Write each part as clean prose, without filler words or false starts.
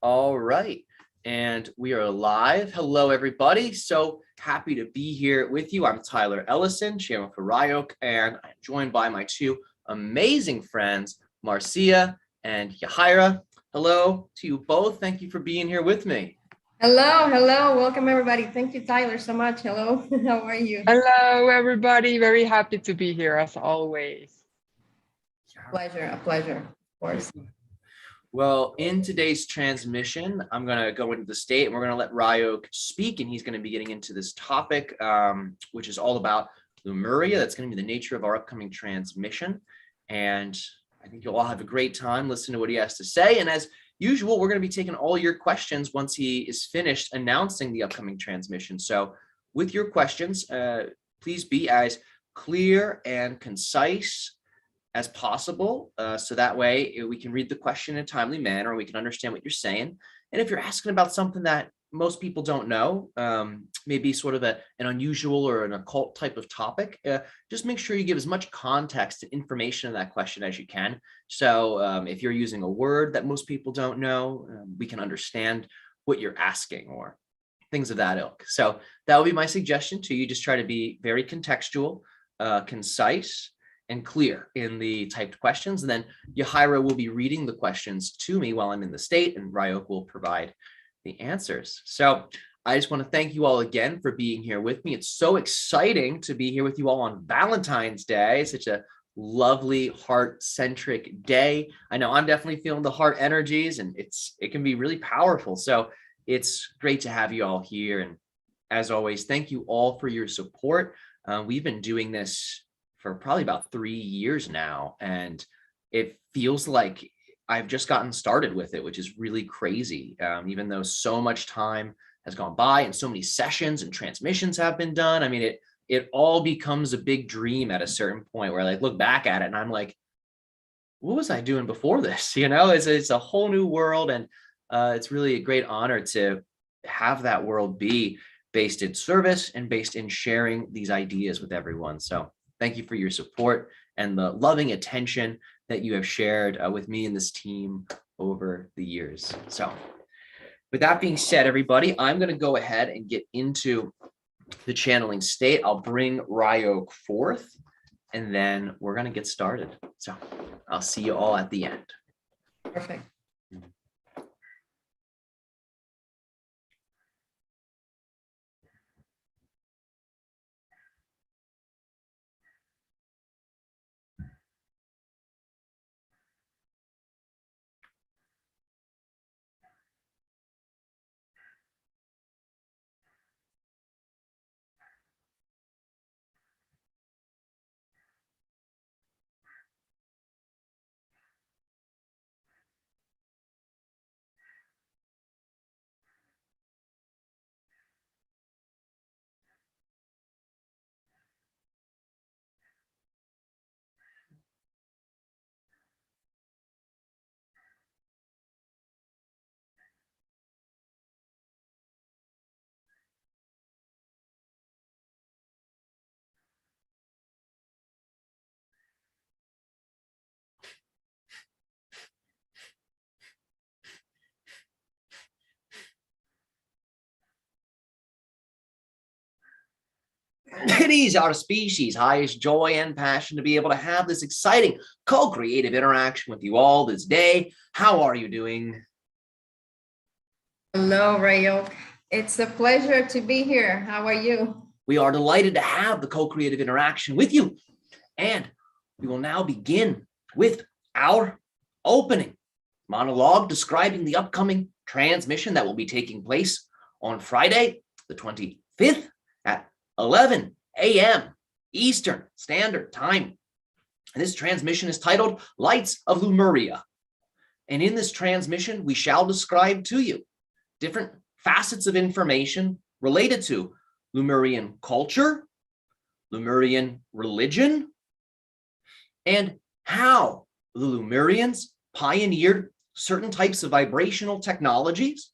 All right. And we are live. Hello, everybody. So happy to be here with you. I'm Tyler Ellison, chairman for Ryok, and I'm joined by my two amazing friends, Marcia and Yahaira. Hello to you both. Thank you for being here with me. Hello. Welcome, everybody. Thank you, Tyler, so much. Hello. How are you? Hello, everybody. Very happy to be here as always. A pleasure, of course. Well, in today's transmission, I'm going to go into the state and we're going to let Ryok speak, and he's going to be getting into this topic, which is all about Lemuria. That's going to be the nature of our upcoming transmission. And I think you'll all have a great time listening to what he has to say. And as usual, we're going to be taking all your questions once he is finished announcing the upcoming transmission. So with your questions, please be as clear and concise as possible, so that way we can read the question in a timely manner, we can understand what you're saying. And if you're asking about something that most people don't know, maybe sort of an unusual or an occult type of topic, just make sure you give as much context and information in that question as you can. So if you're using a word that most people don't know, we can understand what you're asking or things of that ilk. So that would be my suggestion to you. Just try to be very contextual, concise, and clear in the typed questions. And then Yahaira will be reading the questions to me while I'm in the state, and Ryok will provide the answers. So I just want to thank you all again for being here with me. It's so exciting to be here with you all on Valentine's Day, such a lovely heart-centric day. I know I'm definitely feeling the heart energies, and it can be really powerful. So it's great to have you all here. And as always, thank you all for your support. We've been doing this for probably about 3 years now, and it feels like I've just gotten started with it, which is really crazy. Even though so much time has gone by and so many sessions and transmissions have been done, I mean, it all becomes a big dream at a certain point where I look back at it and I'm like, what was I doing before this? You know, it's a whole new world, and it's really a great honor to have that world be based in service and based in sharing these ideas with everyone. So thank you for your support and the loving attention that you have shared with me and this team over the years. So with that being said, everybody, I'm going to go ahead and get into the channeling state. I'll bring Ryok forth, and then we're going to get started. So I'll see you all at the end. Perfect. It is our species' highest joy and passion to be able to have this exciting co-creative interaction with you all this day. How are you doing? Hello, Ryok. It's a pleasure to be here. How are you? We are delighted to have the co-creative interaction with you. And we will now begin with our opening monologue describing the upcoming transmission that will be taking place on Friday, the 25th at 11 a.m. Eastern Standard Time. And this transmission is titled Lights of Lemuria. And in this transmission, we shall describe to you different facets of information related to Lemurian culture, Lemurian religion, and how the Lemurians pioneered certain types of vibrational technologies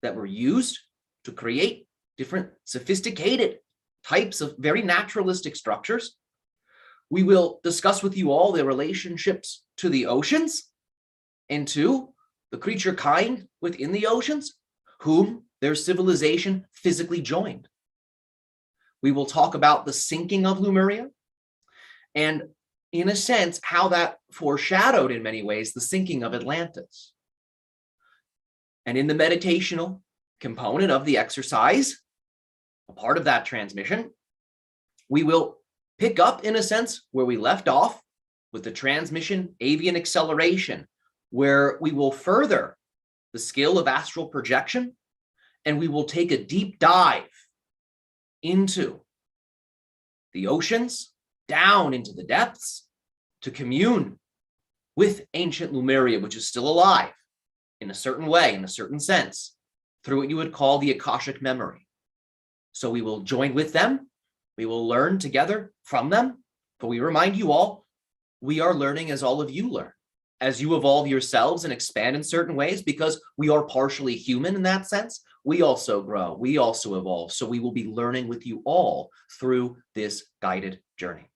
that were used to create different sophisticated types of very naturalistic structures. We will discuss with you all the relationships to the oceans and to the creature kind within the oceans, whom their civilization physically joined. We will talk about the sinking of Lemuria, and in a sense, how that foreshadowed in many ways the sinking of Atlantis. And in the meditational component of the exercise, a part of that transmission, we will pick up, in a sense, where we left off with the transmission avian acceleration, where we will further the skill of astral projection, and we will take a deep dive into the oceans, down into the depths, to commune with ancient Lemuria, which is still alive in a certain way, in a certain sense, through what you would call the Akashic memory. So we will join with them. We will learn together from them. But we remind you all, we are learning as all of you learn, as you evolve yourselves and expand in certain ways, because we are partially human in that sense. We also grow, we also evolve. So we will be learning with you all through this guided journey.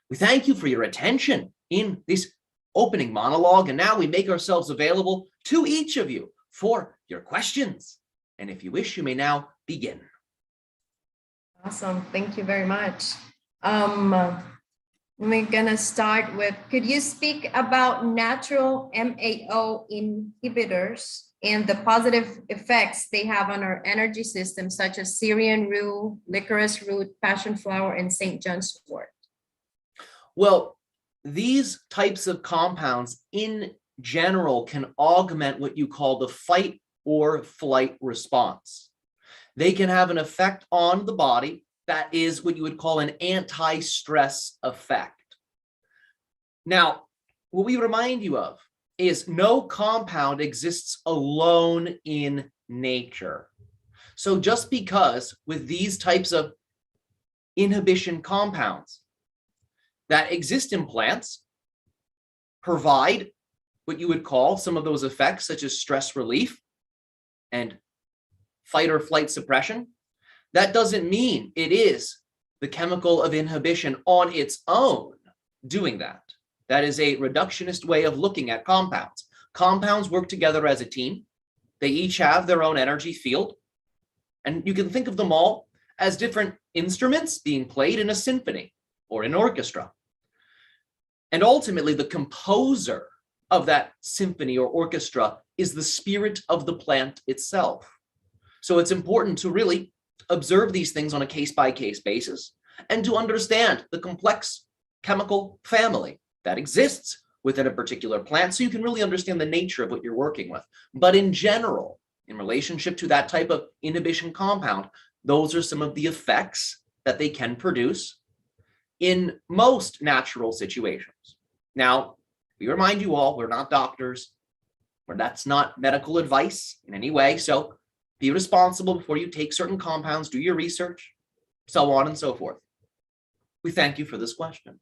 We thank you for your attention in this opening monologue. And now we make ourselves available to each of you for your questions. And if you wish, you may now begin. Awesome. Thank you very much. We're gonna start with, could you speak about natural MAO inhibitors and the positive effects they have on our energy system, such as Syrian rue, licorice root, passion flower, and St. John's wort? Well, these types of compounds in general can augment what you call the fight or flight response. They can have an effect on the body that is what you would call an anti-stress effect. Now, what we remind you of is no compound exists alone in nature. So just because with these types of inhibition compounds that exist in plants provide what you would call some of those effects, such as stress relief and fight or flight suppression, that doesn't mean it is the chemical of inhibition on its own doing that. That is a reductionist way of looking at compounds. Compounds work together as a team. They each have their own energy field. And you can think of them all as different instruments being played in a symphony or an orchestra. And ultimately, the composer of that symphony or orchestra is the spirit of the plant itself. So it's important to really observe these things on a case-by-case basis and to understand the complex chemical family that exists within a particular plant, so you can really understand the nature of what you're working with. But in general, in relationship to that type of inhibition compound, those are some of the effects that they can produce in most natural situations. Now, we remind you all, we're not doctors, or that's not medical advice in any way. So be responsible before you take certain compounds, do your research, so on and so forth. We thank you for this question.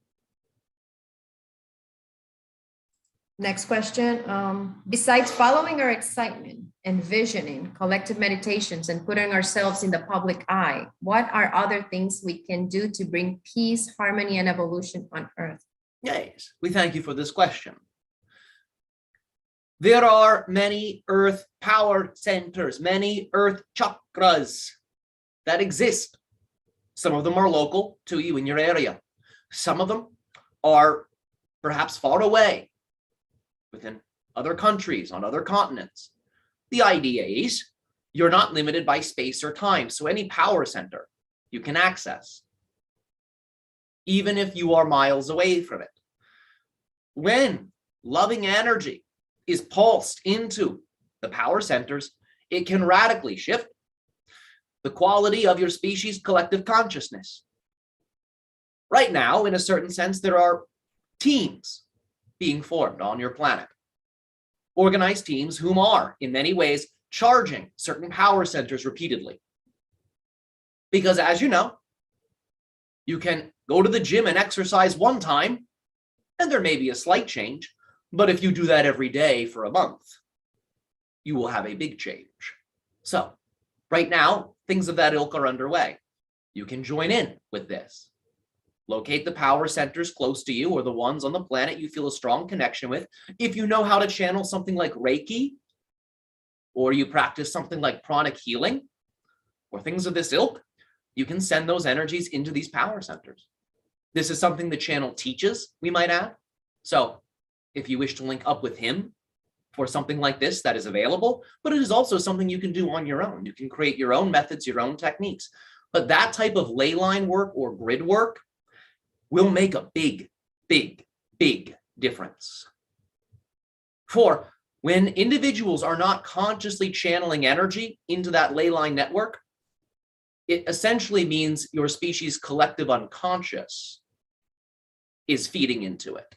Next question. Besides following our excitement, envisioning collective meditations, and putting ourselves in the public eye, what are other things we can do to bring peace, harmony, and evolution on Earth? Yes, we thank you for this question. There are many earth power centers, many earth chakras that exist. Some of them are local to you in your area. Some of them are perhaps far away within other countries, on other continents. The idea is you're not limited by space or time. So any power center you can access, even if you are miles away from it. When loving energy is pulsed into the power centers, it can radically shift the quality of your species' collective consciousness. Right now, in a certain sense, there are teams being formed on your planet. Organized teams whom are, in many ways, charging certain power centers repeatedly. Because as you know, you can go to the gym and exercise one time, and there may be a slight change, but if you do that every day for a month, you will have a big change. So right now, things of that ilk are underway. You can join in with this. Locate the power centers close to you or the ones on the planet you feel a strong connection with. If you know how to channel something like Reiki, or you practice something like pranic healing, or things of this ilk, you can send those energies into these power centers. This is something the channel teaches, we might add. So if you wish to link up with him for something like this, that is available, but it is also something you can do on your own. You can create your own methods, your own techniques. But that type of ley line work or grid work will make a big, big, big difference. For when individuals are not consciously channeling energy into that ley line network, it essentially means your species' collective unconscious is feeding into it.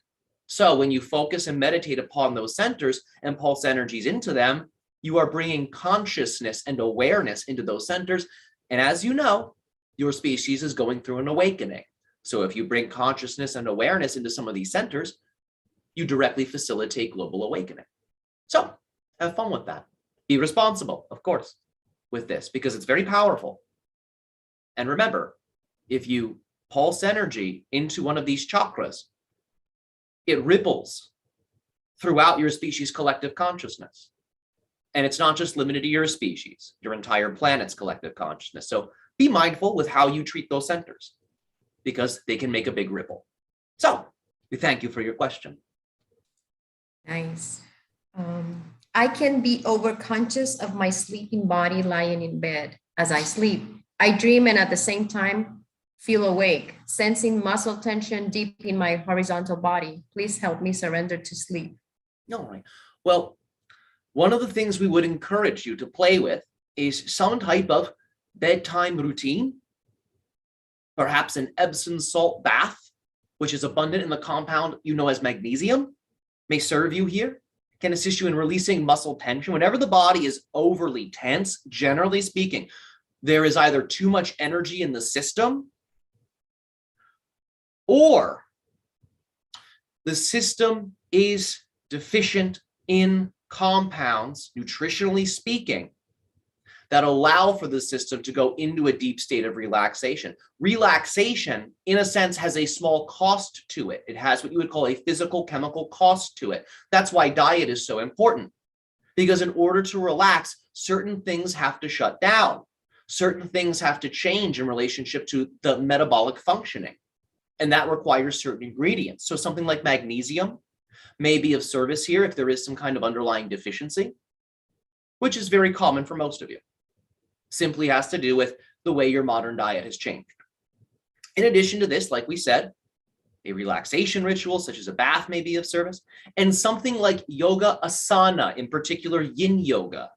So when you focus and meditate upon those centers and pulse energies into them, you are bringing consciousness and awareness into those centers. And as you know, your species is going through an awakening. So if you bring consciousness and awareness into some of these centers, you directly facilitate global awakening. So have fun with that. Be responsible, of course, with this, because it's very powerful. And remember, if you pulse energy into one of these chakras, it ripples throughout your species' collective consciousness. And it's not just limited to your species, your entire planet's collective consciousness. So be mindful with how you treat those centers, because they can make a big ripple. So we thank you for your question. Nice. I can be overconscious of my sleeping body lying in bed as I sleep. I dream and at the same time feel awake, sensing muscle tension deep in my horizontal body. Please help me surrender to sleep. All right. Well, one of the things we would encourage you to play with is some type of bedtime routine, perhaps an Epsom salt bath, which is abundant in the compound you know as magnesium, may serve you here, can assist you in releasing muscle tension. Whenever the body is overly tense, generally speaking, there is either too much energy in the system or the system is deficient in compounds, nutritionally speaking, that allow for the system to go into a deep state of relaxation. Relaxation, in a sense, has a small cost to it. It has what you would call a physical chemical cost to it. That's why diet is so important, because in order to relax, certain things have to shut down. Certain things have to change in relationship to the metabolic functioning, and that requires certain ingredients. So something like magnesium may be of service here if there is some kind of underlying deficiency, which is very common for most of you. Simply has to do with the way your modern diet has changed. In addition to this, like we said, a relaxation ritual such as a bath may be of service, and something like yoga asana, in particular yin yoga,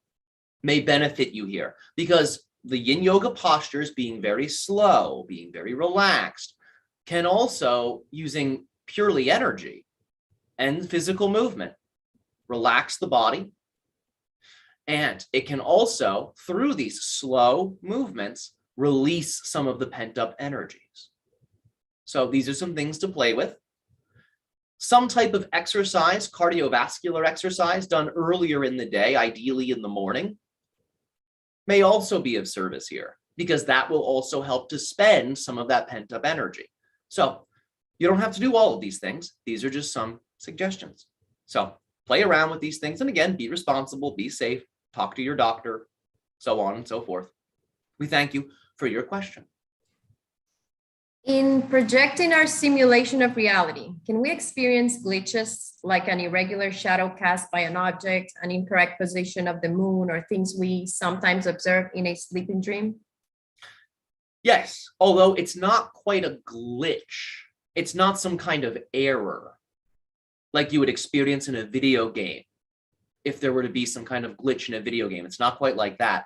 may benefit you here, because the yin yoga postures, being very slow, being very relaxed, can also, using purely energy and physical movement, relax the body. And it can also, through these slow movements, release some of the pent-up energies. So these are some things to play with. Some type of exercise, cardiovascular exercise done earlier in the day, ideally in the morning, may also be of service here, because that will also help to spend some of that pent-up energy. So you don't have to do all of these things. These are just some suggestions. So play around with these things. And again, be responsible, be safe, talk to your doctor, so on and so forth. We thank you for your question. In projecting our simulation of reality, can we experience glitches like an irregular shadow cast by an object, an incorrect position of the moon, or things we sometimes observe in a sleeping dream? Yes, although it's not quite a glitch. It's not some kind of error like you would experience in a video game. If there were to be some kind of glitch in a video game, it's not quite like that.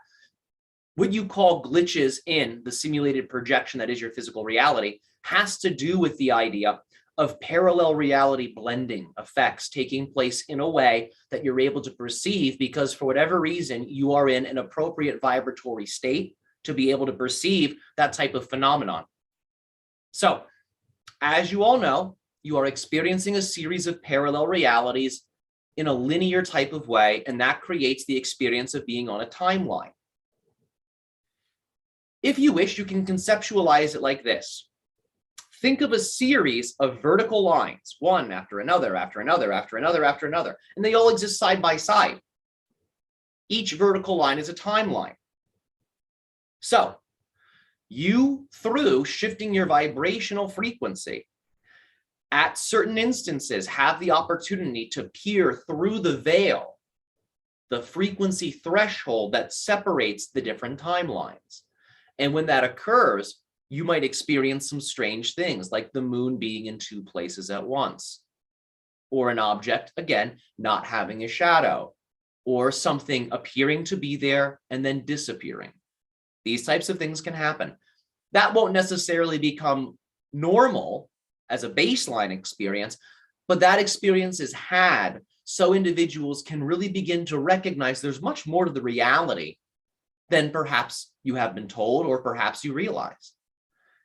What you call glitches in the simulated projection that is your physical reality has to do with the idea of parallel reality blending effects taking place in a way that you're able to perceive, because for whatever reason, you are in an appropriate vibratory state to be able to perceive that type of phenomenon. So, as you all know, you are experiencing a series of parallel realities in a linear type of way, and that creates the experience of being on a timeline. If you wish, you can conceptualize it like this. think of a series of vertical lines, one after another, after another, after another, after another, and they all exist side by side. Each vertical line is a timeline. So you, through shifting your vibrational frequency, at certain instances, have the opportunity to peer through the veil, the frequency threshold that separates the different timelines. And when that occurs, you might experience some strange things, like the moon being in two places at once, or an object, again, not having a shadow, or something appearing to be there and then disappearing. These types of things can happen. That won't necessarily become normal as a baseline experience, but that experience is had so individuals can really begin to recognize there's much more to the reality than perhaps you have been told or perhaps you realize.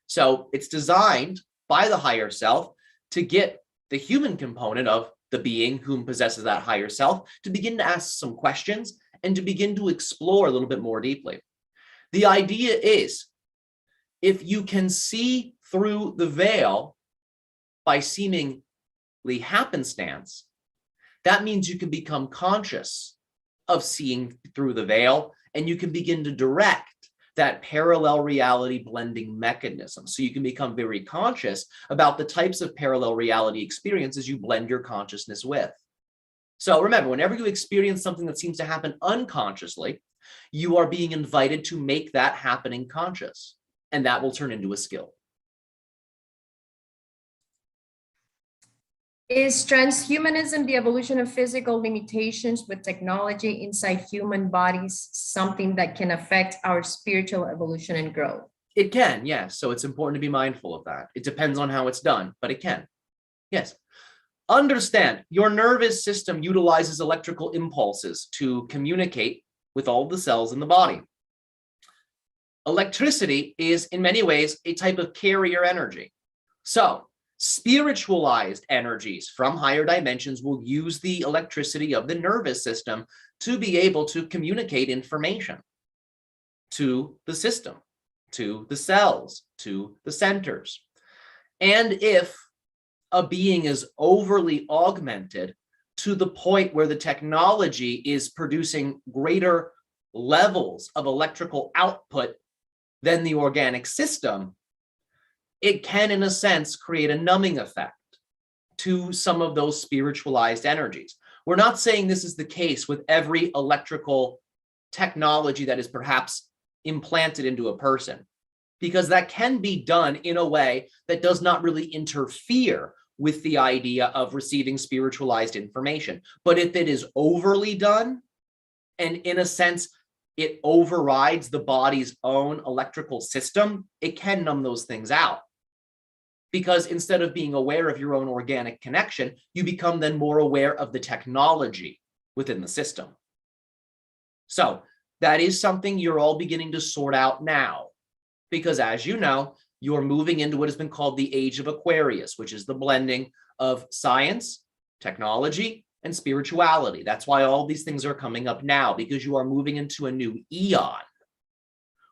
So it's designed by the higher self to get the human component of the being whom possesses that higher self to begin to ask some questions and to begin to explore a little bit more deeply. The idea is, if you can see through the veil by seemingly happenstance, that means you can become conscious of seeing through the veil, and you can begin to direct that parallel reality blending mechanism. So you can become very conscious about the types of parallel reality experiences you blend your consciousness with. So remember, whenever you experience something that seems to happen unconsciously, you are being invited to make that happening conscious, and that will turn into a skill. Is transhumanism, the evolution of physical limitations with technology inside human bodies, something that can affect our spiritual evolution and growth? It can, yes. So it's important to be mindful of that. It depends on how it's done, but it can. Yes. Understand, your nervous system utilizes electrical impulses to communicate with all the cells in the body. Electricity is, in many ways, a type of carrier energy. So spiritualized energies from higher dimensions will use the electricity of the nervous system to be able to communicate information to the system, to the cells, to the centers. And if a being is overly augmented to the point where the technology is producing greater levels of electrical output than the organic system, it can, in a sense, create a numbing effect to some of those spiritualized energies. We're not saying this is the case with every electrical technology that is perhaps implanted into a person, because that can be done in a way that does not really interfere with the idea of receiving spiritualized information. But if it is overly done, and in a sense, it overrides the body's own electrical system, it can numb those things out. Because instead of being aware of your own organic connection, you become then more aware of the technology within the system. So that is something you're all beginning to sort out now, because as you know, you're moving into what has been called the age of Aquarius, which is the blending of science, technology, and spirituality. That's why all these things are coming up now, because you are moving into a new eon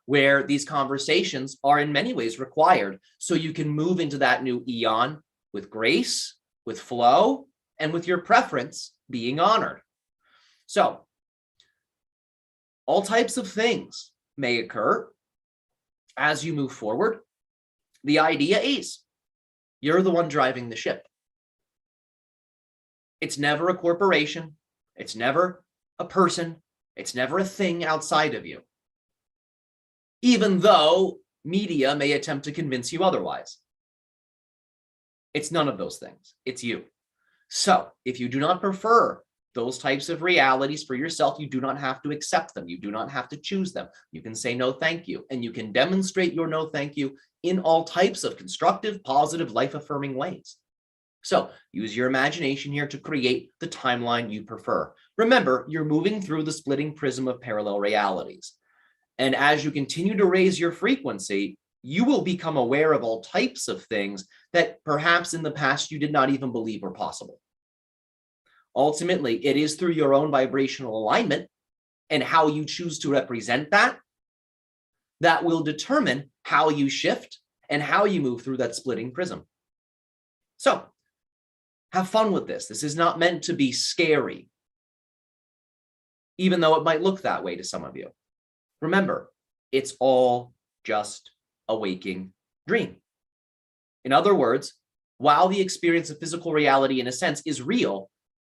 where these conversations are in many ways required, so you can move into that new eon with grace, with flow, and with your preference being honored. So all types of things may occur as you move forward. The idea is you're the one driving the ship. It's never a corporation. It's never a person. It's never a thing outside of you, even though media may attempt to convince you otherwise. It's none of those things. It's you. So if you do not prefer those types of realities for yourself, you do not have to accept them. You do not have to choose them. You can say no, thank you. And you can demonstrate your no, thank you in all types of constructive, positive, life-affirming ways. So use your imagination here to create the timeline you prefer. Remember, you're moving through the splitting prism of parallel realities. And as you continue to raise your frequency, you will become aware of all types of things that perhaps in the past you did not even believe were possible. Ultimately, it is through your own vibrational alignment and how you choose to represent that that will determine how you shift and how you move through that splitting prism. So have fun with this. This is not meant to be scary, even though it might look that way to some of you. Remember, it's all just a waking dream. In other words, while the experience of physical reality in a sense is real,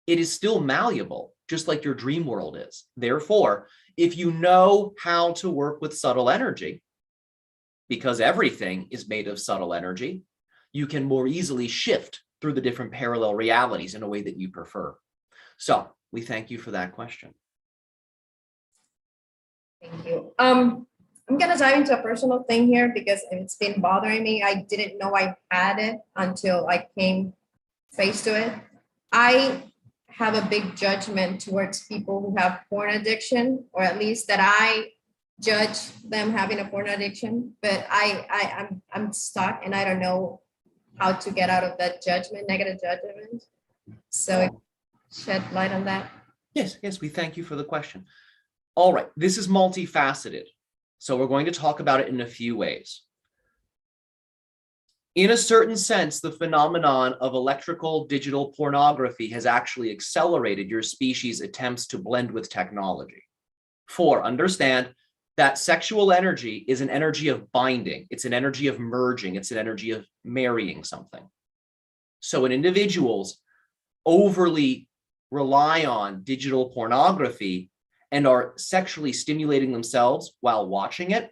it is still malleable, just like your dream world is. Therefore, if you know how to work with subtle energy, because everything is made of subtle energy, you can more easily shift through the different parallel realities in a way that you prefer. So we thank you for that question. Thank you. I'm gonna dive into a personal thing here because it's been bothering me. I didn't know I had it until I came face to it. I have a big judgment towards people who have porn addiction, or at least that I judge them having a porn addiction. But I'm stuck and I don't know how to get out of that judgment, negative judgment. So shed light on that. Yes, we thank you for the question. All right, this is multifaceted. So we're going to talk about it in a few ways. In a certain sense, the phenomenon of electrical digital pornography has actually accelerated your species' attempts to blend with technology. For understand that sexual energy is an energy of binding. It's an energy of merging. It's an energy of marrying something. So when individuals overly rely on digital pornography and are sexually stimulating themselves while watching it,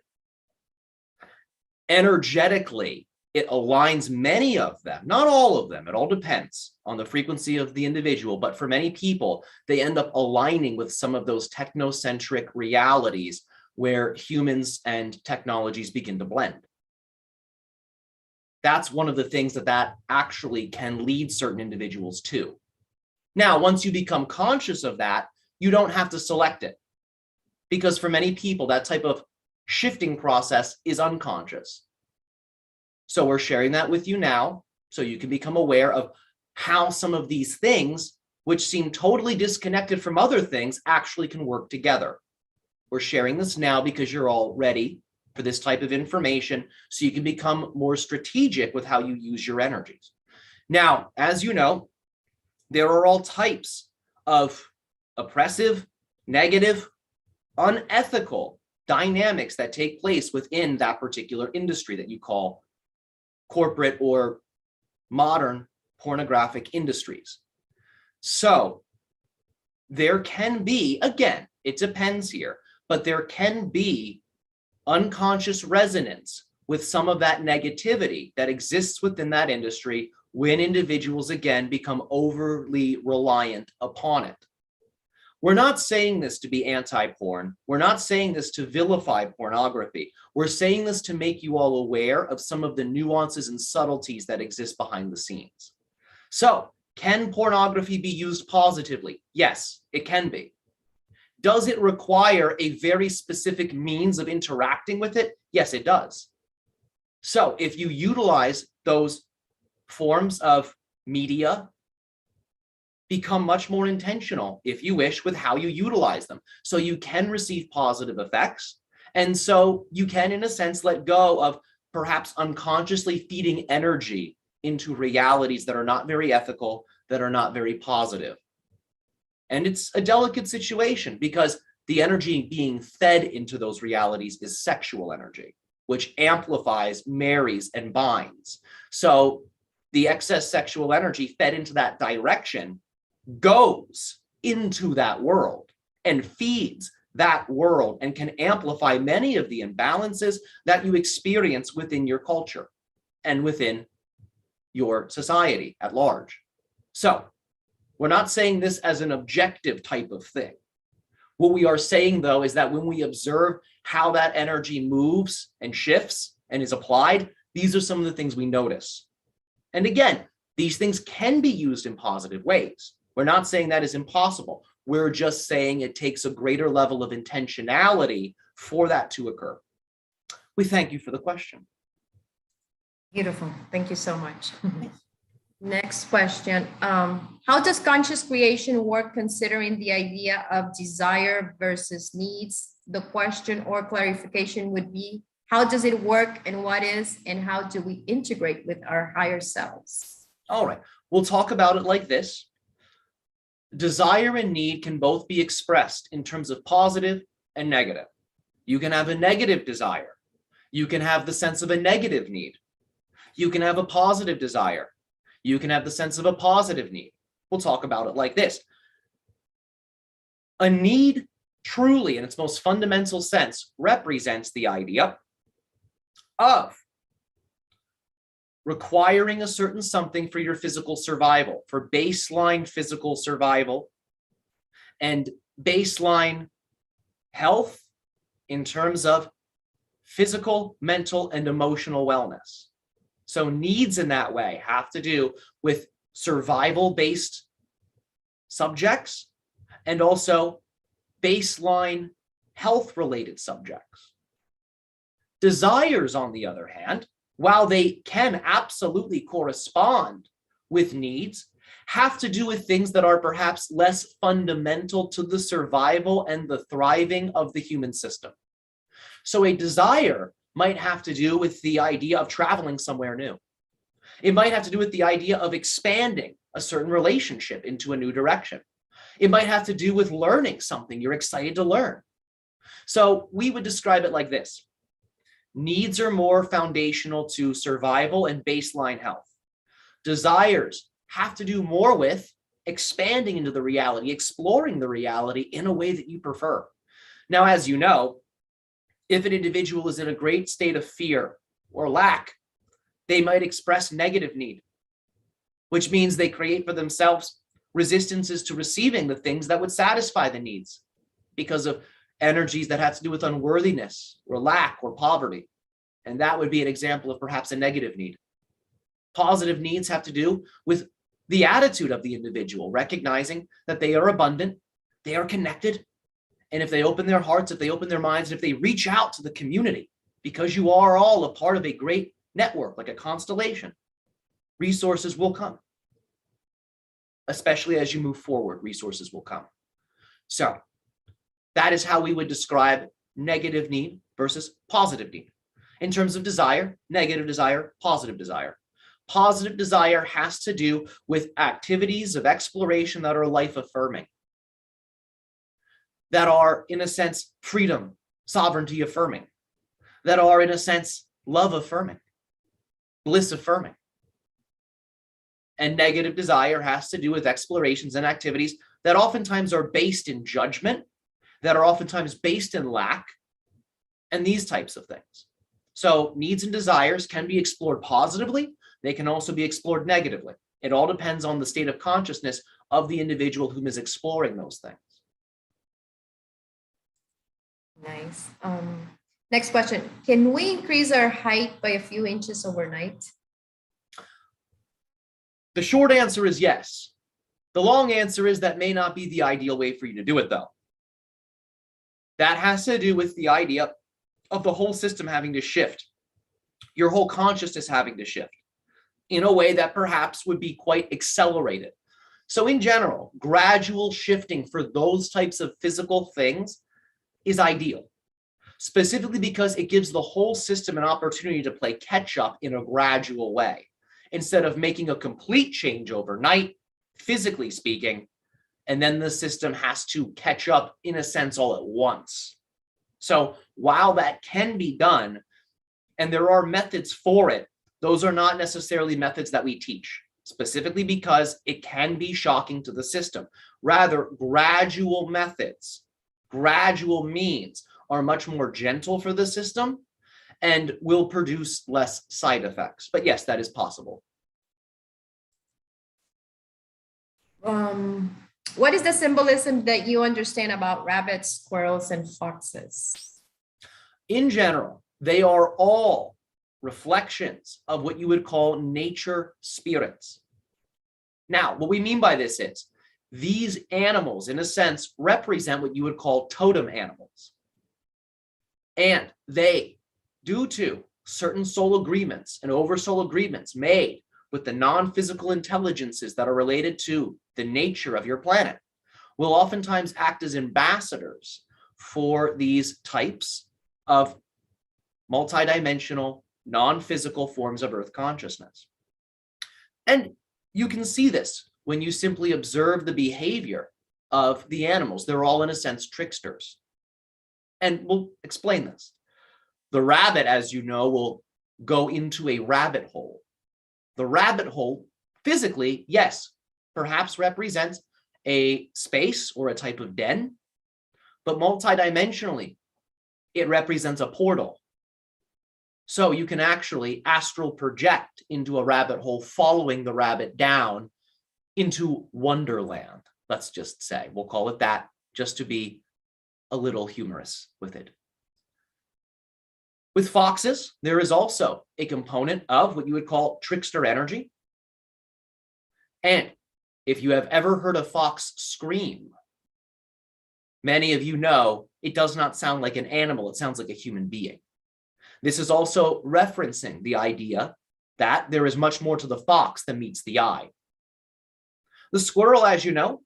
energetically, it aligns many of them, not all of them, it all depends on the frequency of the individual, but for many people, they end up aligning with some of those technocentric realities where humans and technologies begin to blend. That's one of the things that actually can lead certain individuals to. Now, once you become conscious of that, you don't have to select it, because for many people, that type of shifting process is unconscious. So we're sharing that with you now, so you can become aware of how some of these things, which seem totally disconnected from other things, actually can work together. We're sharing this now because you're all ready for this type of information, so you can become more strategic with how you use your energies. Now, as you know, there are all types of oppressive, negative, unethical dynamics that take place within that particular industry that you call corporate or modern pornographic industries. So there can be, again, it depends here, but there can be unconscious resonance with some of that negativity that exists within that industry when individuals, again, become overly reliant upon it. We're not saying this to be anti-porn. We're not saying this to vilify pornography. We're saying this to make you all aware of some of the nuances and subtleties that exist behind the scenes. So, can pornography be used positively? Yes, it can be. Does it require a very specific means of interacting with it? Yes, it does. So, if you utilize those forms of media, become much more intentional, if you wish, with how you utilize them. So you can receive positive effects. And so you can, in a sense, let go of perhaps unconsciously feeding energy into realities that are not very ethical, that are not very positive. And it's a delicate situation because the energy being fed into those realities is sexual energy, which amplifies, marries, and binds. So the excess sexual energy fed into that direction goes into that world and feeds that world and can amplify many of the imbalances that you experience within your culture and within your society at large. So we're not saying this as an objective type of thing. What we are saying, though, is that when we observe how that energy moves and shifts and is applied, these are some of the things we notice. And again, these things can be used in positive ways. We're not saying that is impossible. We're just saying it takes a greater level of intentionality for that to occur. We thank you for the question. Beautiful. Thank you so much. Next question. How does conscious creation work considering the idea of desire versus needs? The question or clarification would be, How does it work and what is, and how do we integrate with our higher selves? All right, we'll talk about it like this. Desire and need can both be expressed in terms of positive and negative. You can have a negative desire. You can have the sense of a negative need. You can have a positive desire. You can have the sense of a positive need. We'll talk about it like this. A need, truly, in its most fundamental sense, represents the idea of requiring a certain something for your physical survival, for baseline physical survival and baseline health in terms of physical, mental, and emotional wellness. So needs in that way have to do with survival-based subjects and also baseline health-related subjects. Desires, on the other hand, while they can absolutely correspond with needs, have to do with things that are perhaps less fundamental to the survival and the thriving of the human system. So a desire might have to do with the idea of traveling somewhere new. It might have to do with the idea of expanding a certain relationship into a new direction. It might have to do with learning something you're excited to learn. So we would describe it like this. Needs are more foundational to survival and baseline health. Desires have to do more with expanding into the reality, exploring the reality in a way that you prefer. Now, as you know, if an individual is in a great state of fear or lack, they might express negative need, which means they create for themselves resistances to receiving the things that would satisfy the needs because of energies that have to do with unworthiness or lack or poverty. And that would be an example of perhaps a negative need. Positive needs have to do with the attitude of the individual, recognizing that they are abundant, they are connected, and if they open their hearts, if they open their minds, if they reach out to the community, because you are all a part of a great network, like a constellation, resources will come. Especially as you move forward, resources will come. So that is how we would describe negative need versus positive need. In terms of desire, negative desire, positive desire. Positive desire has to do with activities of exploration that are life affirming, that are, in a sense, freedom, sovereignty affirming, that are, in a sense, love affirming, bliss affirming. And negative desire has to do with explorations and activities that oftentimes are based in judgment, that are oftentimes based in lack, and these types of things. So needs and desires can be explored positively. They can also be explored negatively. It all depends on the state of consciousness of the individual whom is exploring those things. Nice. Next question. Can we increase our height by a few inches overnight? The short answer is yes. The long answer is that may not be the ideal way for you to do it, though. That has to do with the idea of the whole system having to shift, your whole consciousness having to shift in a way that perhaps would be quite accelerated. So in general, gradual shifting for those types of physical things is ideal, specifically because it gives the whole system an opportunity to play catch up in a gradual way, instead of making a complete change overnight, physically speaking, and then the system has to catch up in a sense all at once. So while that can be done, and there are methods for it, those are not necessarily methods that we teach, specifically because it can be shocking to the system. Rather, gradual methods, gradual means are much more gentle for the system and will produce less side effects. But yes, that is possible. What is the symbolism that you understand about rabbits, squirrels, and foxes? In general, they are all reflections of what you would call nature spirits. Now, what we mean by this is these animals, in a sense, represent what you would call totem animals. And they, due to certain soul agreements and oversoul agreements made with the non-physical intelligences that are related to the nature of your planet, will oftentimes act as ambassadors for these types of multidimensional, non-physical forms of Earth consciousness. And you can see this when you simply observe the behavior of the animals. They're all, in a sense, tricksters. And we'll explain this. The rabbit, as you know, will go into a rabbit hole. The rabbit hole, physically, yes, perhaps represents a space or a type of den, but multidimensionally, it represents a portal. So you can actually astral project into a rabbit hole, following the rabbit down into Wonderland, let's just say. We'll call it that, just to be a little humorous with it. With foxes, there is also a component of what you would call trickster energy. And if you have ever heard a fox scream, many of you know it does not sound like an animal, it sounds like a human being. This is also referencing the idea that there is much more to the fox than meets the eye. The squirrel, as you know,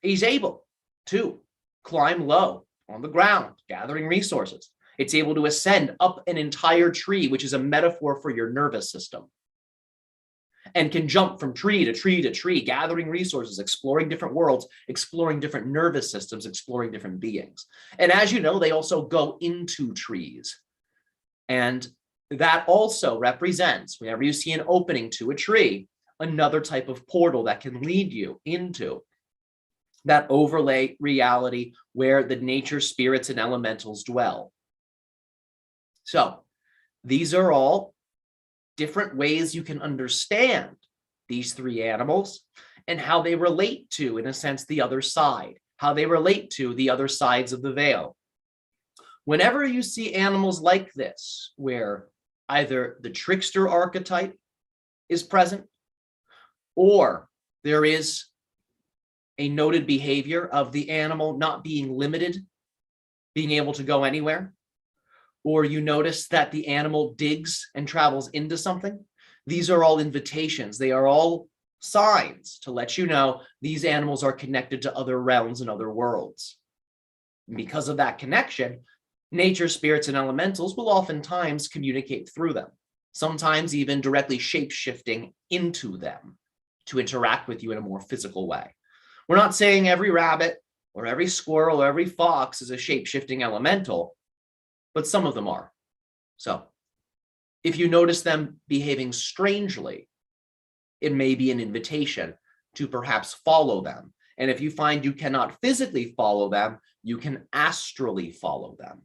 is able to climb low on the ground, gathering resources. It's able to ascend up an entire tree, which is a metaphor for your nervous system, and can jump from tree to tree to tree, gathering resources, exploring different worlds, exploring different nervous systems, exploring different beings. And as you know, they also go into trees. And that also represents, whenever you see an opening to a tree, another type of portal that can lead you into that overlay reality where the nature spirits and elementals dwell. So these are all different ways you can understand these three animals and how they relate to, in a sense, the other side, how they relate to the other sides of the veil. Whenever you see animals like this, where either the trickster archetype is present, or there is a noted behavior of the animal not being limited, being able to go anywhere, or you notice that the animal digs and travels into something, these are all invitations. They are all signs to let you know these animals are connected to other realms and other worlds. And because of that connection, nature spirits and elementals will oftentimes communicate through them, sometimes even directly shape-shifting into them to interact with you in a more physical way. We're not saying every rabbit or every squirrel or every fox is a shape-shifting elemental, but some of them are. So if you notice them behaving strangely, it may be an invitation to perhaps follow them. And if you find you cannot physically follow them, you can astrally follow them.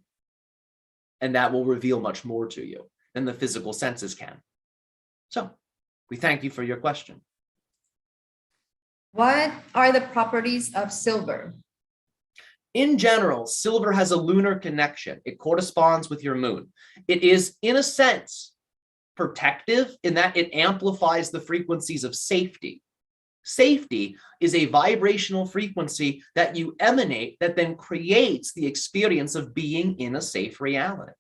And that will reveal much more to you than the physical senses can. So we thank you for your question. What are the properties of silver? In general, silver has a lunar connection. It corresponds with your moon. It is, in a sense, protective in that it amplifies the frequencies of safety. Safety is a vibrational frequency that you emanate that then creates the experience of being in a safe reality.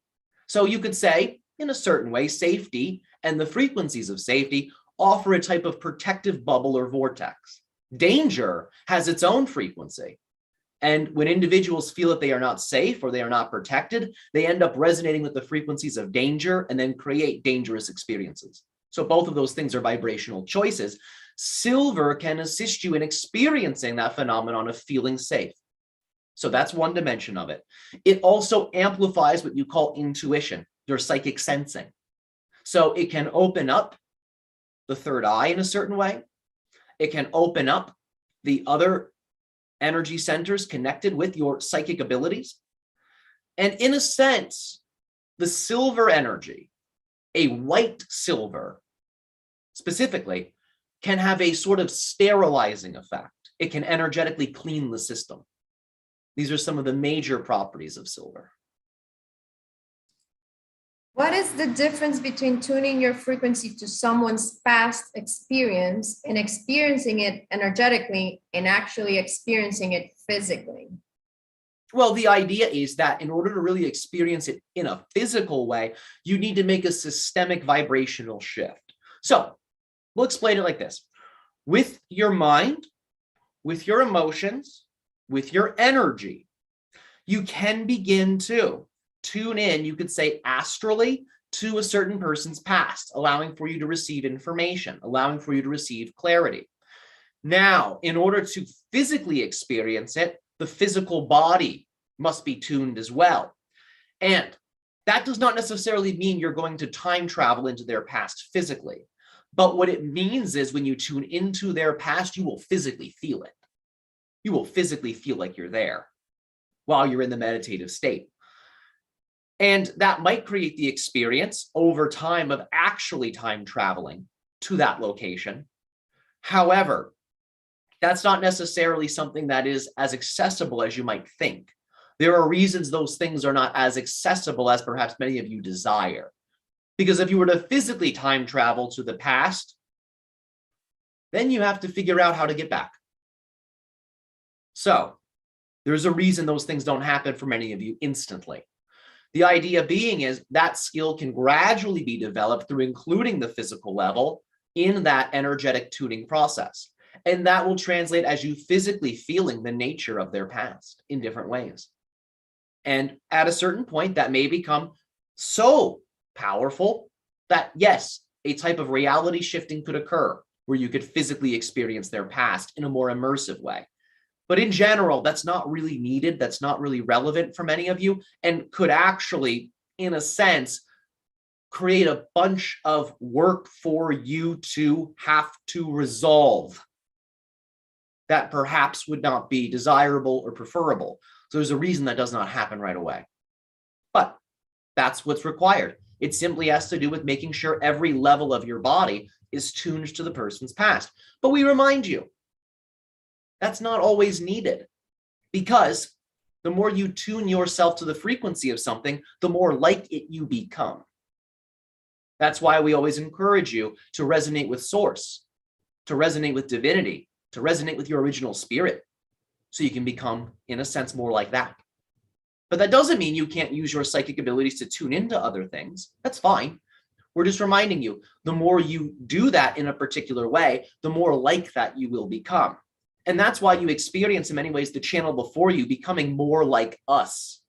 So you could say, in a certain way, safety and the frequencies of safety offer a type of protective bubble or vortex. Danger has its own frequency. And when individuals feel that they are not safe or they are not protected, they end up resonating with the frequencies of danger and then create dangerous experiences. So both of those things are vibrational choices. Silver can assist you in experiencing that phenomenon of feeling safe. So that's one dimension of it. It also amplifies what you call intuition, your psychic sensing. So it can open up the third eye in a certain way. It can open up the other energy centers connected with your psychic abilities. And in a sense, the silver energy, a white silver specifically, can have a sort of sterilizing effect. It can energetically clean the system. These are some of the major properties of silver. What is the difference between tuning your frequency to someone's past experience and experiencing it energetically and actually experiencing it physically? Well, the idea is that in order to really experience it in a physical way, you need to make a systemic vibrational shift. So we'll explain it like this. With your mind, with your emotions, with your energy, you can begin to tune in, you could say astrally, to a certain person's past, allowing for you to receive information, allowing for you to receive clarity. Now, in order to physically experience it, the physical body must be tuned as well. And that does not necessarily mean you're going to time travel into their past physically. But what it means is when you tune into their past, you will physically feel it. You will physically feel like you're there while you're in the meditative state. And that might create the experience over time of actually time traveling to that location. However, that's not necessarily something that is as accessible as you might think. There are reasons those things are not as accessible as perhaps many of you desire. Because if you were to physically time travel to the past, then you have to figure out how to get back. So there's a reason those things don't happen for many of you instantly. The idea being is that skill can gradually be developed through including the physical level in that energetic tuning process. And that will translate as you physically feeling the nature of their past in different ways. And at a certain point, that may become so powerful that, yes, a type of reality shifting could occur where you could physically experience their past in a more immersive way. But in general, that's not really needed. That's not really relevant for many of you, and could actually, in a sense, create a bunch of work for you to have to resolve that perhaps would not be desirable or preferable. So there's a reason that does not happen right away. But that's what's required. It simply has to do with making sure every level of your body is tuned to the person's past. But we remind you, that's not always needed, because the more you tune yourself to the frequency of something, the more like it you become. That's why we always encourage you to resonate with source, to resonate with divinity, to resonate with your original spirit, so you can become, in a sense, more like that. But that doesn't mean you can't use your psychic abilities to tune into other things. That's fine. We're just reminding you, the more you do that in a particular way, the more like that you will become. And that's why you experience, in many ways, the channel before you becoming more like us.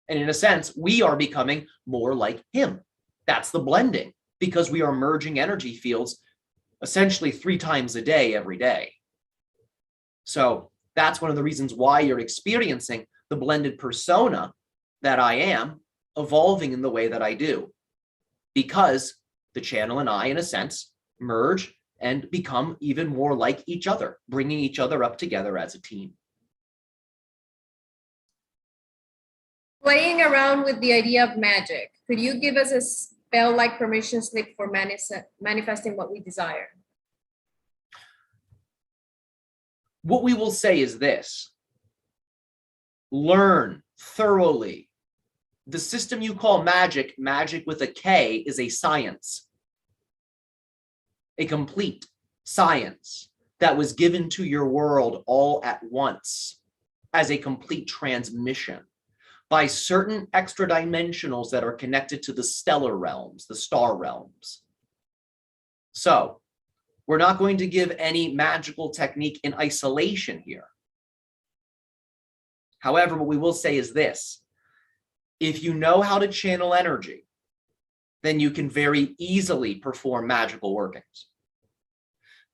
And in a sense, we are becoming more like him. That's the blending, because we are merging energy fields essentially 3 times a day, every day. So that's one of the reasons why you're experiencing the blended persona that I am evolving in the way that I do, because the channel and I, in a sense, merge and become even more like each other, bringing each other up together as a team. Playing around with the idea of magic, could you give us a spell-like permission slip for manifesting what we desire? What we will say is this: learn thoroughly. The system you call magic, magic with a K, is a science. A complete science that was given to your world all at once as a complete transmission by certain extra dimensionals that are connected to the stellar realms, the star realms. So we're not going to give any magical technique in isolation here. However, what we will say is this: if you know how to channel energy, then you can very easily perform magical workings.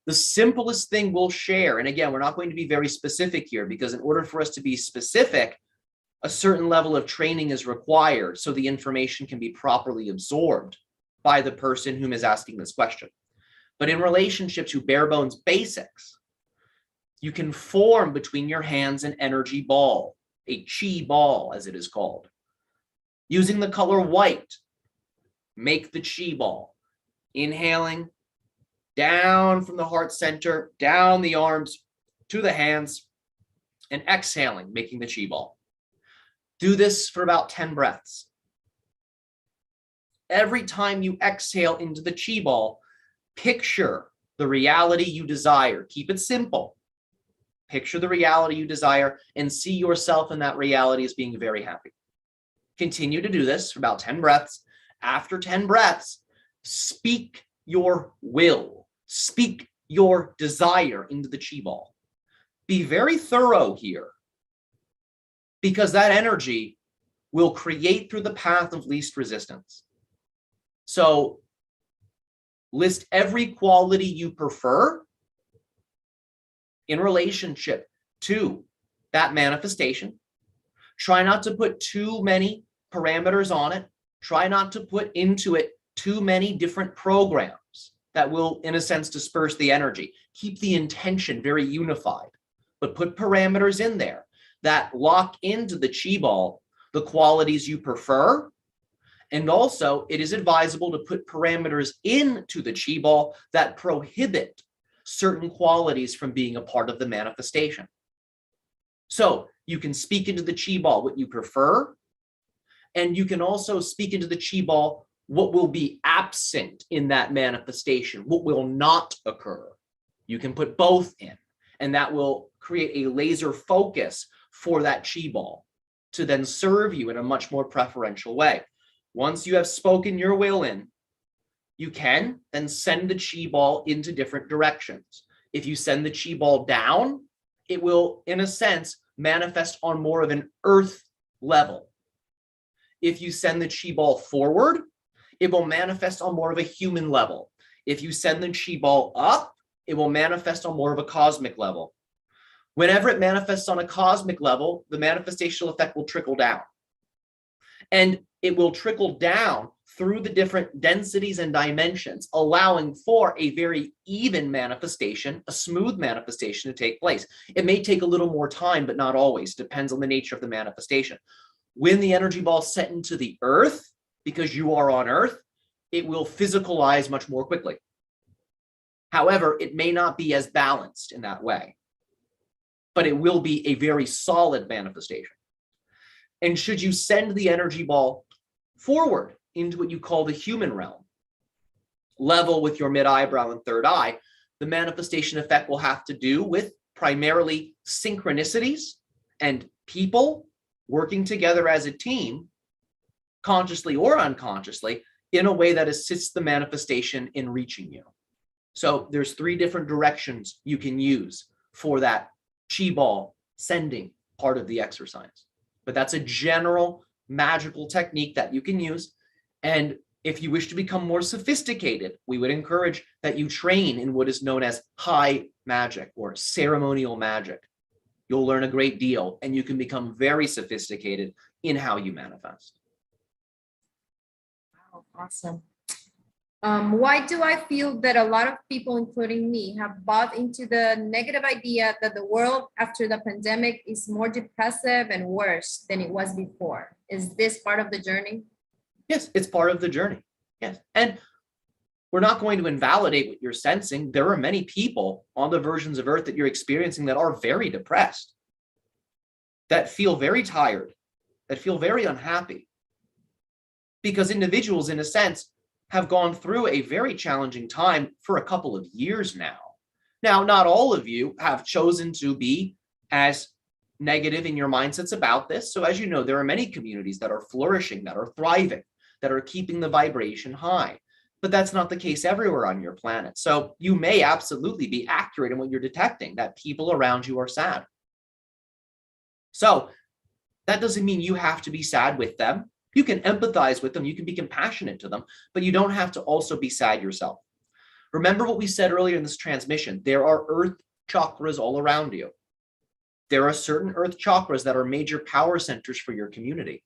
The simplest thing we'll share, and again, we're not going to be very specific here, because in order for us to be specific, a certain level of training is required so the information can be properly absorbed by the person whom is asking this question. But in relationship to bare bones basics, you can form between your hands an energy ball, a chi ball as it is called. Using the color white, make the chi ball. Inhaling down from the heart center, down the arms to the hands, and exhaling, making the chi ball. Do this for about 10 breaths. Every time you exhale into the chi ball, picture the reality you desire. Keep it simple. Picture the reality you desire and see yourself in that reality as being very happy. Continue to do this for about 10 breaths. After 10 breaths, speak your will. Speak your desire into the chi ball. Be very thorough here, because that energy will create through the path of least resistance. So list every quality you prefer in relationship to that manifestation. Try not to put too many parameters on it. Try not to put into it too many different programs that will, in a sense, disperse the energy. Keep the intention very unified, but put parameters in there that lock into the chi ball the qualities you prefer. And also, it is advisable to put parameters into the chi ball that prohibit certain qualities from being a part of the manifestation. So you can speak into the chi ball what you prefer, and you can also speak into the chi ball what will be absent in that manifestation, what will not occur. You can put both in, and that will create a laser focus for that chi ball to then serve you in a much more preferential way. Once you have spoken your will in, you can then send the chi ball into different directions. If you send the chi ball down, it will, in a sense, manifest on more of an earth level. If you send the chi ball forward, it will manifest on more of a human level. If you send the chi ball up, it will manifest on more of a cosmic level. Whenever it manifests on a cosmic level, the manifestational effect will trickle down. And it will trickle down through the different densities and dimensions, allowing for a very even manifestation, a smooth manifestation to take place. It may take a little more time, but not always. Depends on the nature of the manifestation. When the energy ball is set into the earth, because you are on earth, it will physicalize much more quickly. However, it may not be as balanced in that way, but it will be a very solid manifestation. And should you send the energy ball forward into what you call the human realm, level with your mid-eyebrow and third eye, the manifestation effect will have to do with primarily synchronicities and people working together as a team, consciously or unconsciously, in a way that assists the manifestation in reaching you. So there's 3 different directions you can use for that chi ball sending part of the exercise. But that's a general magical technique that you can use. And if you wish to become more sophisticated, we would encourage that you train in what is known as high magic or ceremonial magic. You'll learn a great deal and you can become very sophisticated in how you manifest. Wow, awesome. Why do I feel that a lot of people, including me, have bought into the negative idea that the world after the pandemic is more depressive and worse than it was before? Is this part of the journey? Yes, it's part of the journey. Yes. And we're not going to invalidate what you're sensing. There are many people on the versions of Earth that you're experiencing that are very depressed, that feel very tired, that feel very unhappy. Because individuals, in a sense, have gone through a very challenging time for a couple of years now. Now, not all of you have chosen to be as negative in your mindsets about this. So as you know, there are many communities that are flourishing, that are thriving, that are keeping the vibration high. But that's not the case everywhere on your planet. So you may absolutely be accurate in what you're detecting, that people around you are sad. So that doesn't mean you have to be sad with them. You can empathize with them, you can be compassionate to them, but you don't have to also be sad yourself. Remember what we said earlier in this transmission, there are earth chakras all around you. There are certain earth chakras that are major power centers for your community.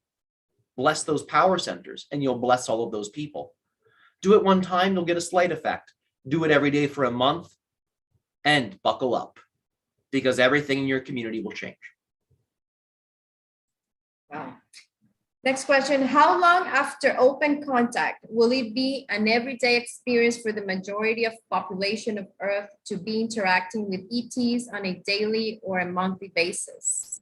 Bless those power centers and you'll bless all of those people. Do it one time, you'll get a slight effect. Do it every day for a month and buckle up because everything in your community will change. Wow. Next question, how long after open contact will it be an everyday experience for the majority of population of Earth to be interacting with ETs on a daily or a monthly basis?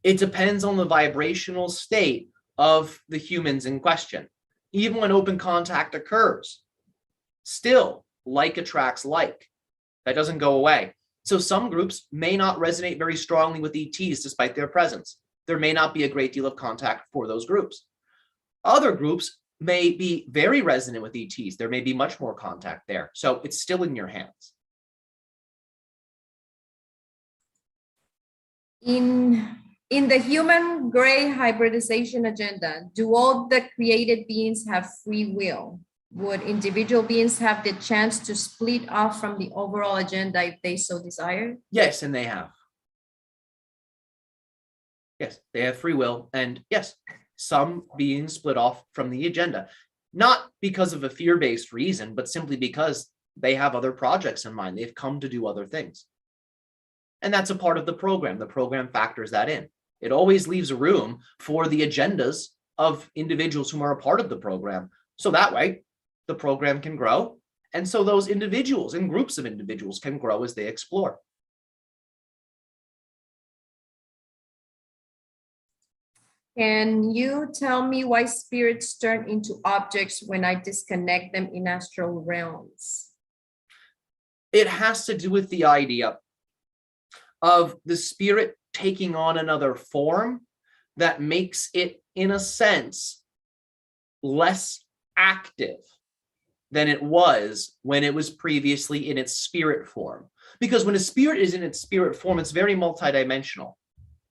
It depends on the vibrational state of the humans in question. Even when open contact occurs, still like attracts like. That doesn't go away. So some groups may not resonate very strongly with ETs despite their presence. There may not be a great deal of contact for those groups. Other groups may be very resonant with ETs. There may be much more contact there. So it's still in your hands. In In the human gray hybridization agenda, do all the created beings have free will? Would individual beings have the chance to split off from the overall agenda if they so desire? Yes, and they have. Yes, they have free will. And yes, some beings split off from the agenda, not because of a fear-based reason, but simply because they have other projects in mind. They've come to do other things. And that's a part of the program. The program factors that in. It always leaves a room for the agendas of individuals who are a part of the program. So that way, the program can grow. And so those individuals and groups of individuals can grow as they explore. Can you tell me why spirits turn into objects when I disconnect them in astral realms? It has to do with the idea of the spirit taking on another form that makes it, in a sense, less active than it was when it was previously in its spirit form. Because when a spirit is in its spirit form, it's very multidimensional.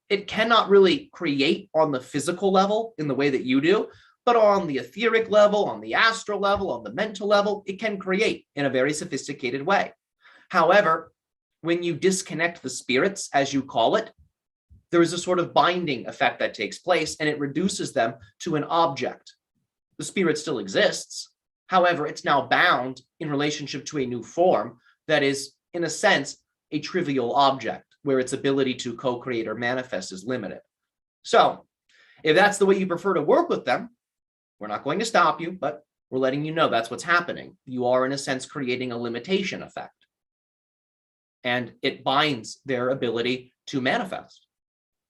It cannot really create on the physical level in the way that you do, but on the etheric level, on the astral level, on the mental level, it can create in a very sophisticated way. However, when you disconnect the spirits, as you call it, there is a sort of binding effect that takes place, and it reduces them to an object. The spirit still exists. However, it's now bound in relationship to a new form that is, in a sense, a trivial object, where its ability to co-create or manifest is limited. So if that's the way you prefer to work with them, we're not going to stop you, but we're letting you know that's what's happening. You are, in a sense, creating a limitation effect. And it binds their ability to manifest.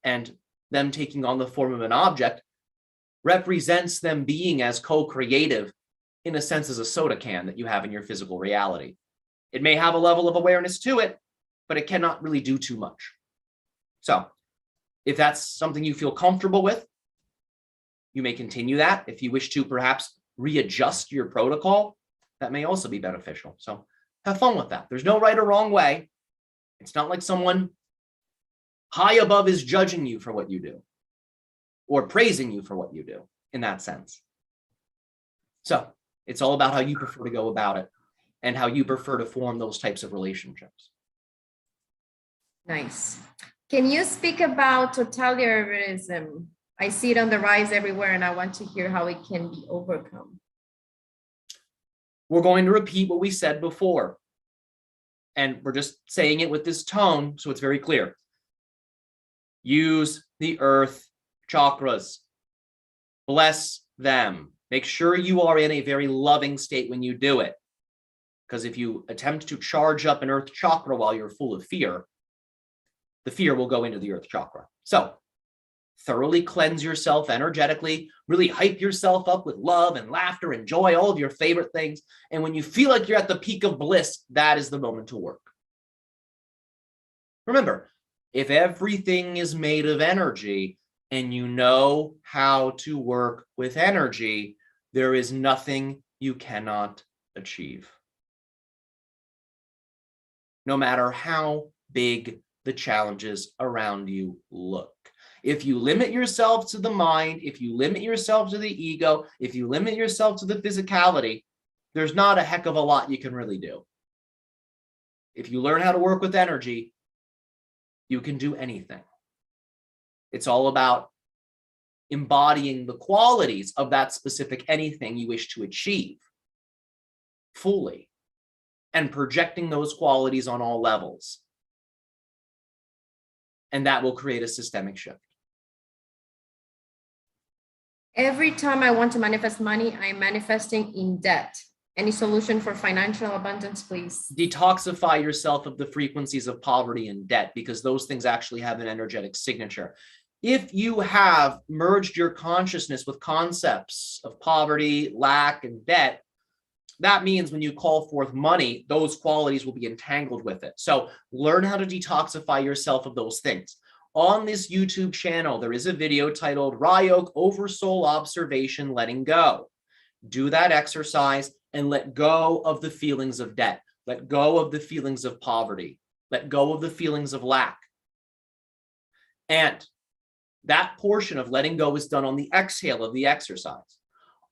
And them taking on the form of an object represents them being as co-creative, in a sense, as a soda can that you have in your physical reality. It may have a level of awareness to it, but it cannot really do too much. So if that's something you feel comfortable with, you may continue that. If you wish to perhaps readjust your protocol, that may also be beneficial. So have fun with that. There's no right or wrong way. It's not like someone high above is judging you for what you do or praising you for what you do in that sense. So it's all about how you prefer to go about it and how you prefer to form those types of relationships. Nice. Can you speak about totalitarianism? I see it on the rise everywhere, and I want to hear how it can be overcome. We're going to repeat what we said before, and we're just saying it with this tone so it's very clear. Use the earth chakras. Bless them. Make sure you are in a very loving state when you do it. Because if you attempt to charge up an earth chakra while you're full of fear, the fear will go into the earth chakra. So thoroughly cleanse yourself energetically, really hype yourself up with love and laughter and joy, all of your favorite things. And when you feel like you're at the peak of bliss, that is the moment to work. Remember, if everything is made of energy and you know how to work with energy, there is nothing you cannot achieve. No matter how big the challenges around you look. If you limit yourself to the mind, if you limit yourself to the ego, if you limit yourself to the physicality, there's not a heck of a lot you can really do. If you learn how to work with energy, you can do anything. It's all about embodying the qualities of that specific anything you wish to achieve fully and projecting those qualities on all levels. And that will create a systemic shift. Every time I want to manifest money, I'm manifesting in debt. Any solution for financial abundance, please? Detoxify yourself of the frequencies of poverty and debt, because those things actually have an energetic signature. If you have merged your consciousness with concepts of poverty, lack, and debt, that means when you call forth money, those qualities will be entangled with it. So learn how to detoxify yourself of those things. On this YouTube channel, there is a video titled Ryok Oversoul Observation Letting Go. Do that exercise and let go of the feelings of debt. Let go of the feelings of poverty. Let go of the feelings of lack. And That portion of letting go is done on the exhale of the exercise.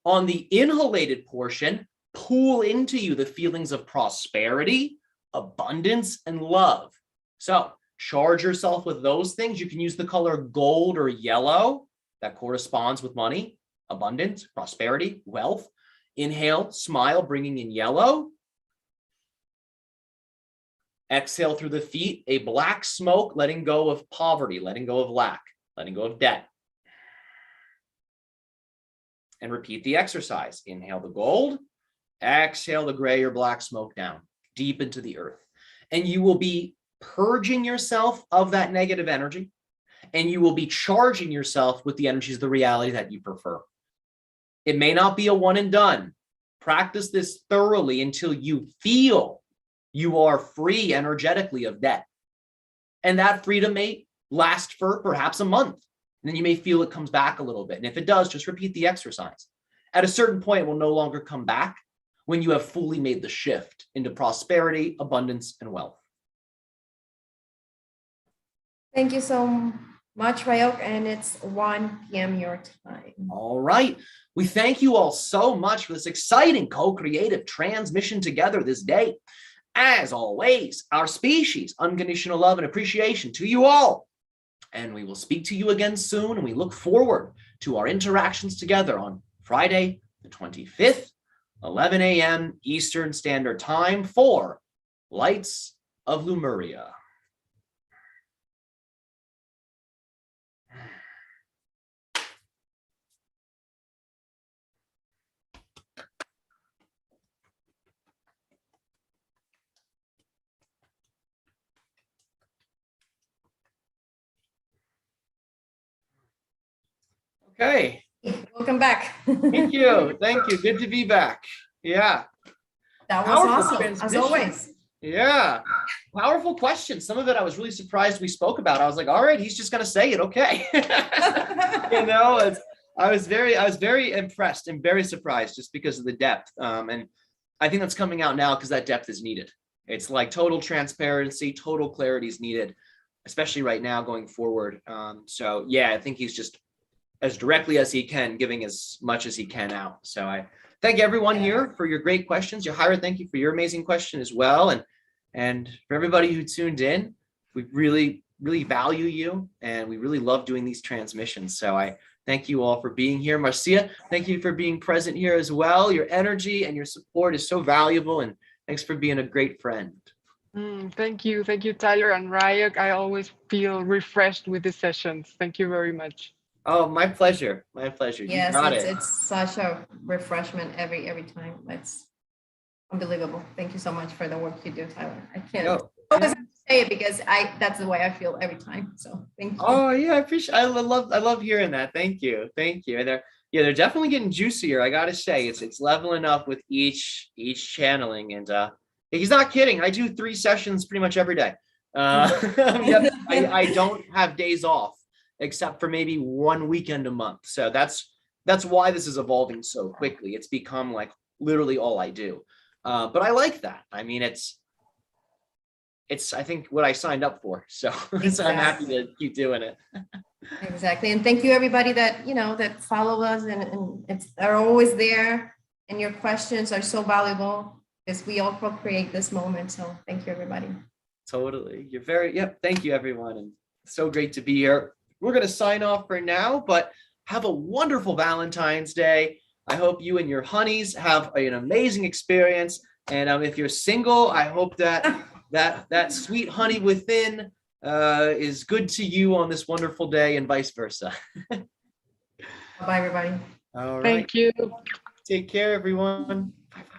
On the inhalated portion, pull into you the feelings of prosperity, abundance, and love. So charge yourself with those things. You can use the color gold or yellow. That corresponds with money, abundance, prosperity, wealth. Inhale, smile, bringing in yellow. Exhale through the feet, a black smoke, letting go of poverty, letting go of lack, letting go of debt. And repeat the exercise. Inhale the gold, exhale the gray or black smoke down, deep into the earth. And you will be purging yourself of that negative energy, and you will be charging yourself with the energies of the reality that you prefer. It may not be a one and done. Practice this thoroughly until you feel you are free energetically of debt. And that freedom may last for perhaps a month. And then you may feel it comes back a little bit. And if it does, just repeat the exercise. At a certain point, it will no longer come back when you have fully made the shift into prosperity, abundance, and wealth. Thank you so much, Ryok, and it's 1 p.m. your time. All right. We thank you all so much for this exciting co-creative transmission together this day. As always, our species, unconditional love and appreciation to you all. And we will speak to you again soon, and we look forward to our interactions together on Friday, the 25th, 11 a.m. Eastern Standard Time for Lights of Lemuria. Okay. Welcome back. Thank you. Thank you. Good to be back. Yeah. That was Powerful awesome, as transmission. always. Yeah. Powerful question. Some of it I was really surprised we spoke about. I was like, all right, he's just going to say it. Okay. I was very impressed and very surprised just because of the depth. And I think that's coming out now because that depth is needed. It's like total transparency, total clarity is needed, especially right now going forward. So yeah, I think he's just as directly as he can, giving as much as he can out. So I thank everyone here for your great questions. Yahira, thank you for your amazing question as well. And for everybody who tuned in, we really, really value you, and we really love doing these transmissions. So I thank you all for being here. Marcia, thank you for being present here as well. Your energy and your support is so valuable, and thanks for being a great friend. Thank you, Tyler and Ryok. I always feel refreshed with the sessions. Thank you very much. Oh, my pleasure. My pleasure. Yes, you got it's such a refreshment every time. It's unbelievable. Thank you so much for the work you do, Tyler. I can't always say it because that's the way I feel every time. So thank you. Oh yeah, I love hearing that. Thank you. And they're definitely getting juicier. I gotta say, it's leveling up with each channeling, and he's not kidding. I do 3 sessions pretty much every day. I don't have days off except for maybe 1 weekend a month. So that's why this is evolving so quickly. It's become like literally all I do. But I like that. I mean, it's I think what I signed up for. So, so I'm happy to keep doing it. Exactly. And thank you everybody that, that follow us and are always there. And your questions are so valuable because we all co-create this moment. So thank you, everybody. Totally. Thank you, everyone. And so great to be here. We're going to sign off for now, but have a wonderful Valentine's Day. I hope you and your honeys have an amazing experience. And if you're single, I hope that sweet honey within is good to you on this wonderful day, and vice versa. Bye, everybody. All right. Thank you. Take care, everyone.